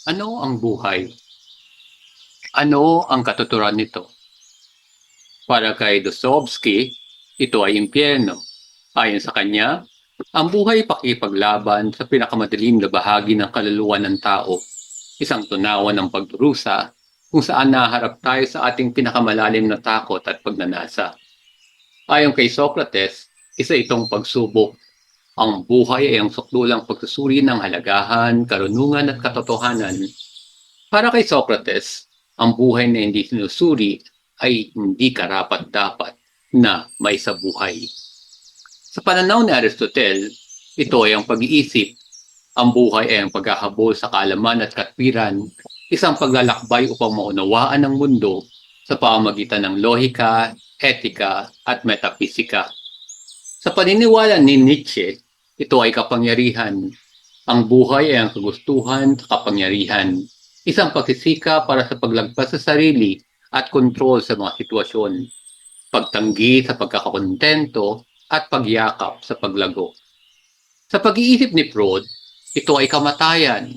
Ano ang buhay? Ano ang katuturan nito? Para kay Dostoevsky, ito ay impyerno. Ayon sa kanya, ang buhay ay pakikipaglaban sa pinakamadilim na bahagi ng kaluluwa ng tao, isang tunawan ng pagdurusa kung saan naharap tayo sa ating pinakamalalim na takot at pagnanasa. Ayon kay Socrates, isa itong pagsubok. Ang buhay ay ang sukdulang pagsusuri ng halagahan, karunungan at katotohanan. Para kay Socrates, ang buhay na hindi sinusuri ay hindi karapat-dapat na may sa buhay. Sa pananaw ni Aristotle, ito ay ang pag-iisip. Ang buhay ay ang paghahabol sa kaalaman at katwiran, isang paglalakbay upang maunawaan ang mundo sa pamamagitan ng lohika, etika at metaphisika. Sa paniniwala ni Nietzsche, ito ay kapangyarihan. Ang buhay ay ang kagustuhan sa kapangyarihan, isang pagsisika para sa paglagpas sa sarili at kontrol sa mga sitwasyon, pagtanggi sa pagkakakontento at pagyakap sa paglago. Sa pag-iisip ni Freud, ito ay kamatayan.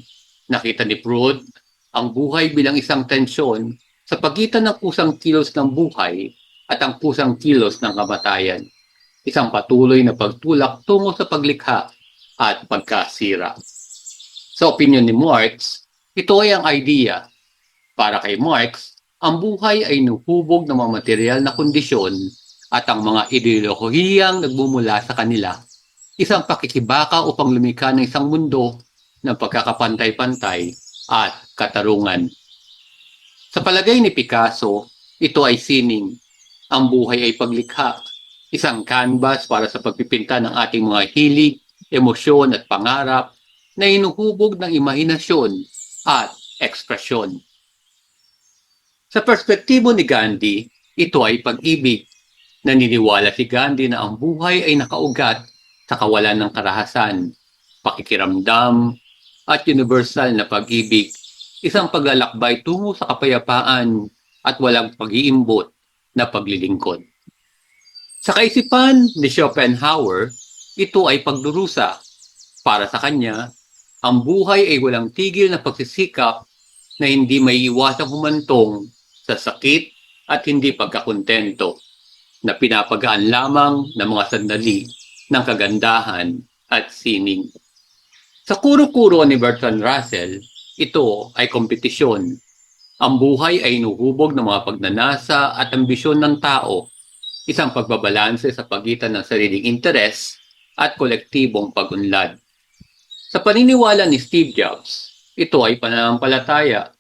Nakita ni Freud ang buhay bilang isang tensyon sa pagitan ng pusang kilos ng buhay at ang pusang kilos ng kamatayan, isang patuloy na pagtulak tungo sa paglikha at pagkasira. Sa opinyon ni Marx, ito ay ang idea. Para kay Marx, ang buhay ay nuhubog ng mga material na kondisyon at ang mga ideolohiyang nagmumula sa kanila, isang pakikibaka upang lumikha ng isang mundo ng pagkakapantay-pantay at katarungan. Sa palagay ni Picasso, ito ay sining. Ang buhay ay paglikha, isang canvas para sa pagpipinta ng ating mga hilig, emosyon at pangarap na inuhubog ng imahinasyon at ekspresyon. Sa perspektibo ni Gandhi, ito ay pag-ibig. Naniniwala si Gandhi na ang buhay ay nakaugat sa kawalan ng karahasan, pakikiramdam, at universal na pag-ibig, isang paglalakbay tungo sa kapayapaan at walang pag-iimbot na paglilingkod. Sa kaisipan ni Schopenhauer, ito ay pagdurusa. Para sa kanya, ang buhay ay walang tigil na pagsisikap na hindi may iwasang humantong sa sakit at hindi pagkakontento, na pinapagaan lamang ng mga sandali ng kagandahan at sining. Sa kuro-kuro ni Bertrand Russell, ito ay kompetisyon. Ang buhay ay inuhubog ng mga pagnanasa at ambisyon ng tao, isang pagbabalanse sa pagitan ng sariling interes at kolektibong pag-unlad. Sa paniniwala ni Steve Jobs, ito ay pananampalataya.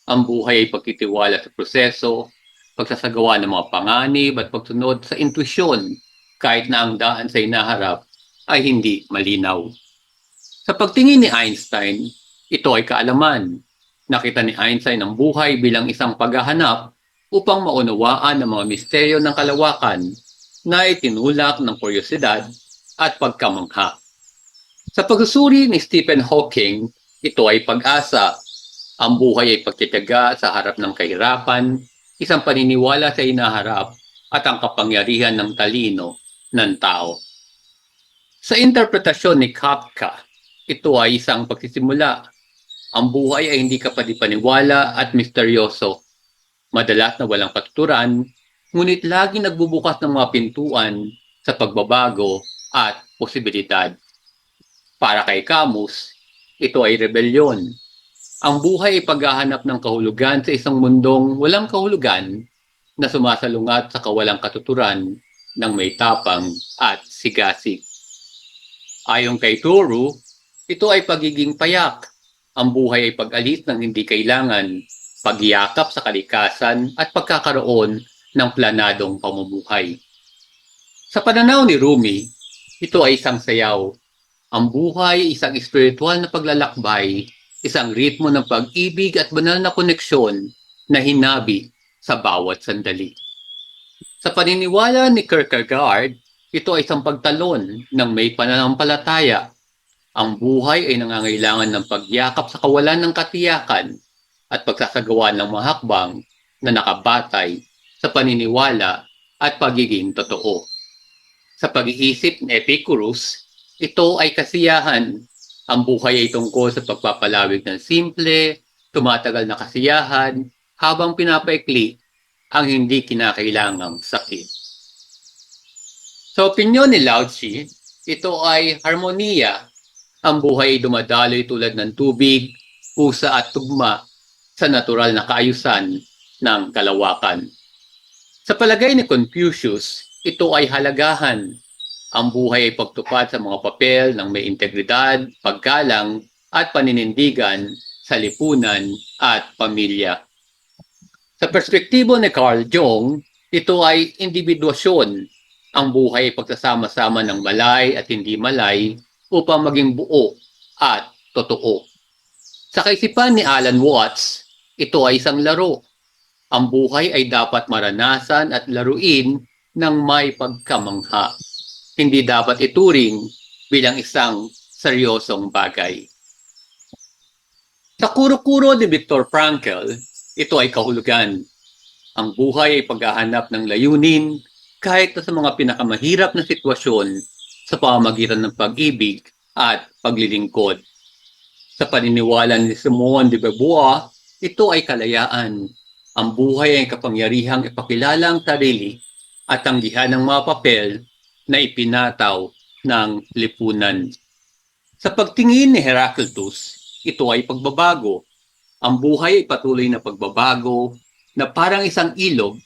Ang buhay ay pagtitiwala sa proseso, pagsasagawa ng mga panganib at pagsunod sa intuisyon kahit na ang daan sa inaharap ay hindi malinaw. Sa pagtingin ni Einstein, ito ay kaalaman. Nakita ni Einstein ang buhay bilang isang paghahanap upang maunawaan ang mga misteryo ng kalawakan na itinulak ng kuryosidad at pagkamangha. Sa pagsusuri ni Stephen Hawking, ito ay pag-asa. Ang buhay ay pagtitiyaga sa harap ng kahirapan, isang paniniwala sa inaharap at ang kapangyarihan ng talino ng tao. Sa interpretasyon ni Kafka, ito ay isang pagsisimula. Ang buhay ay hindi kapanipaniwala at misteryoso. Madalas na walang katuturan, ngunit lagi nagbubukas ng mga pintuan sa pagbabago at posibilidad. Para kay Camus, ito ay rebelyon. Ang buhay ay paghahanap ng kahulugan sa isang mundong walang kahulugan na sumasalungat sa kawalang katuturan ng may tapang at sigasig. Ayon kay Thoreau, ito ay pagiging payak. Ang buhay ay pag-alis ng hindi kailangan, pagyakap sa kalikasan at pagkakaroon ng planadong pamumuhay. Sa pananaw ni Rumi, ito ay isang sayaw. Ang buhay ay isang espiritual na paglalakbay, isang ritmo ng pag-ibig at banal na koneksyon na hinabi sa bawat sandali. Sa paniniwala ni Kierkegaard, ito ay isang pagtalon ng may pananampalataya. Ang buhay ay nangangailangan ng pagyakap sa kawalan ng katiyakan at pagsasagawa ng mga hakbang na nakabatay sa paniniwala at pagiging totoo. Sa pag-iisip ni Epicurus, ito ay kasiyahan. Ang buhay ay tungkol sa pagpapalawig ng simple, tumatagal na kasiyahan habang pinapaikli ang hindi kinakailangang sakit. Sa opinyon ni Lao Tzu, ito ay harmonia. Ang buhay ay dumadaloy tulad ng tubig, pusa at tugma sa natural na kaayusan ng kalawakan. Sa palagay ni Confucius, ito ay halagahan. Ang buhay ay pagtupad sa mga papel ng may integridad, paggalang at paninindigan sa lipunan at pamilya. Sa perspektibo ni Carl Jung, ito ay individuasyon. Ang buhay ay pagsasama-sama ng malay at hindi malay upang maging buo at totoo. Sa kaisipan ni Alan Watts, ito ay isang laro. Ang buhay ay dapat maranasan at laruin ng may pagkamangha. Hindi dapat ituring bilang isang seryosong bagay. Sa kuro-kuro ni Viktor Frankl, ito ay kahulugan. Ang buhay ay paghahanap ng layunin kahit sa mga pinakamahirap na sitwasyon sa pamamagitan ng pag-ibig at paglilingkod. Sa paniniwala ni Simone de Beauvoir, ito ay kalayaan. Ang buhay ay kapangyarihang ipakilala ang sarili at tanggihan ng mga papel na ipinataw ng lipunan. Sa pagtingin ni Heraclitus, ito ay pagbabago. Ang buhay ay patuloy na pagbabago na parang isang ilog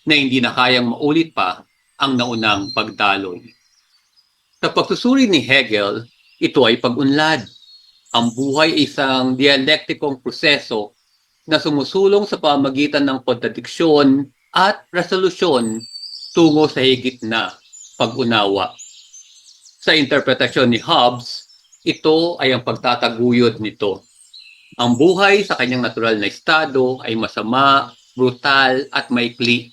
na hindi na kayang maulit pa ang naunang pagdaloy. Sa pagsusuri ni Hegel, ito ay pag-unlad. Ang buhay ay isang dialektikong proseso na sumusulong sa pamagitan ng kontradiksyon at resolusyon tungo sa higit na pag-unawa. Sa interpretasyon ni Hobbes, ito ay ang pagtataguyod nito. Ang buhay sa kanyang natural na estado ay masama, brutal at maikli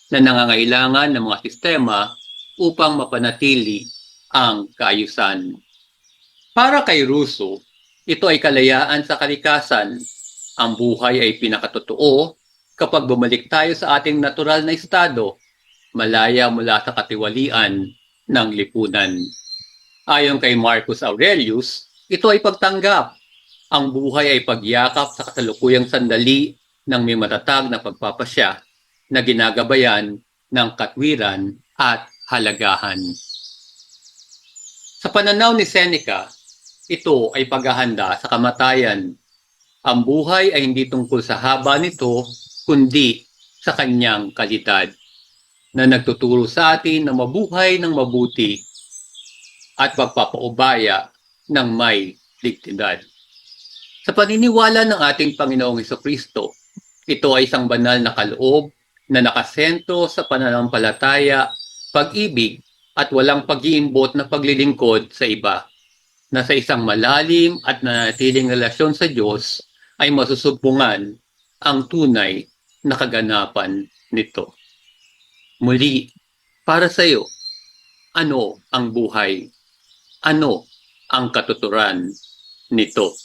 na nangangailangan ng mga sistema upang mapanatili ang kaayusan. Para kay Rousseau, ito ay kalayaan sa kalikasan. Ang buhay ay pinakatotoo kapag bumalik tayo sa ating natural na estado, malaya mula sa katiwalian ng lipunan. Ayon kay Marcus Aurelius, ito ay pagtanggap. Ang buhay ay pagyakap sa kasalukuyang sandali ng may matatag na pagpapasya na ginagabayan ng katwiran at halagahan. Sa pananaw ni Seneca, ito ay paghahanda sa kamatayan. Ang buhay ay hindi tungkol sa haba nito, kundi sa kanyang kalidad, na nagtuturo sa atin na mabuhay ng mabuti at pagpapaubaya ng may dignidad. Sa paniniwala ng ating Panginoong Hesukristo, ito ay isang banal na kaloob na nakasentro sa pananampalataya, pag-ibig at walang pag-iimbot na paglilingkod sa iba, na sa isang malalim at nanatiling relasyon sa Diyos ay masusubungan ang tunay na kaganapan nito. Muli, para sa iyo, ano ang buhay? Ano ang katuturan nito?